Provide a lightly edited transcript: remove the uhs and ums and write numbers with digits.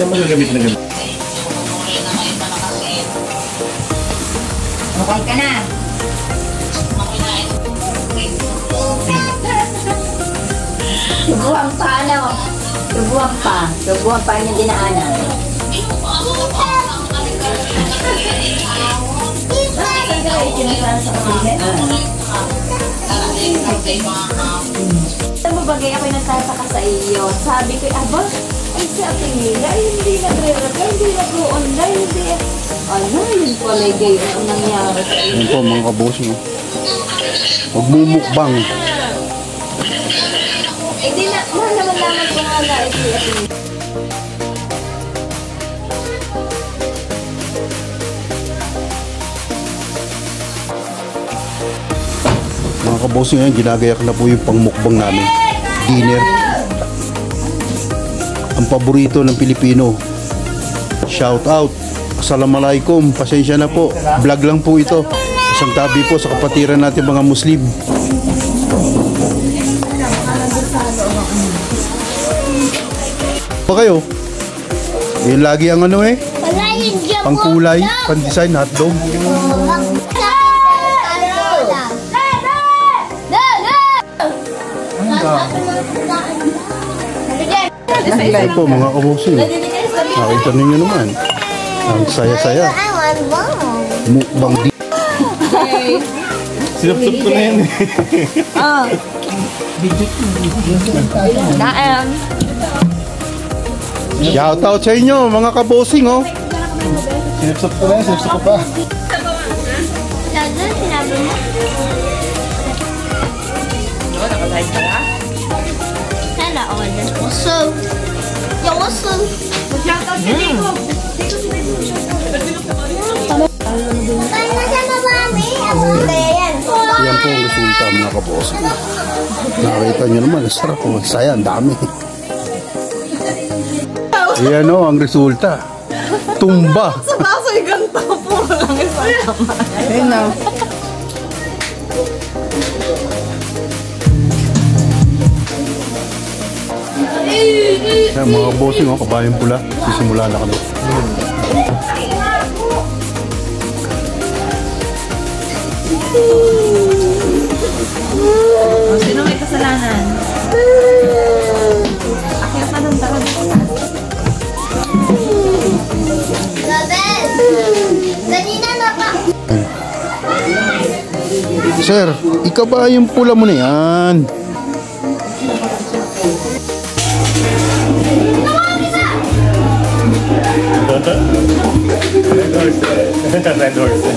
naman ang gamit na gamit. Okay ka na. Subuhan pa, ano? Subuhan pa. Subuhan pa yung dinaanan. Alam mo bagay ako'y nagtataka sa iyo. Sabi ko, aba, ay si Ate Mila, ay hindi nagre-reply, hindi nag-online, hindi. Ano, yun pala gay. Ano nangyari sa iyo? Yan po mga kabos nyo. Magmumukbang. Eh di na, naman ko nga na si Ate Mila. Mga kabos nyo yan, ginagayak na po yung pangmukbang namin. Dinner. Ang paborito ng Pilipino. Shout out. Assalamualaikum. Pasensya na po. Vlog lang po ito. Isang tabi po sa kapatiran natin mga Muslim. Pa kayo? Yun lagi ang ano eh. Pangkulay, pan-design, hotdog. Ito po mga kabusin. Nakita ninyo naman. Ang saya-saya. Mukbang di. Sinup-sup ko na yan eh. Oh. Naam. Shout out sa inyo mga kabosing oh. Sinup-sup ko na yan, sinup-sup ko pa. Sinabi mo? No, nakalive ka na? Sana all. Waso. Yung waso. Shout out sa Nico. Yan po ang resulta mga kabosing. Nakita nyo naman, sarap po. Saya, ang dami. Yan o ang resulta. Tumba. Sa baso yung ganito, puro lang isang kamay. Ayun na. Yan mga kabosing oh, kabayang pula. Sisimula na kami. Oh, sino may kasalanan? Akyat na doon, tara. Kanina na pa. Sir, ikaw ba yung pula mo na yan? Red horse.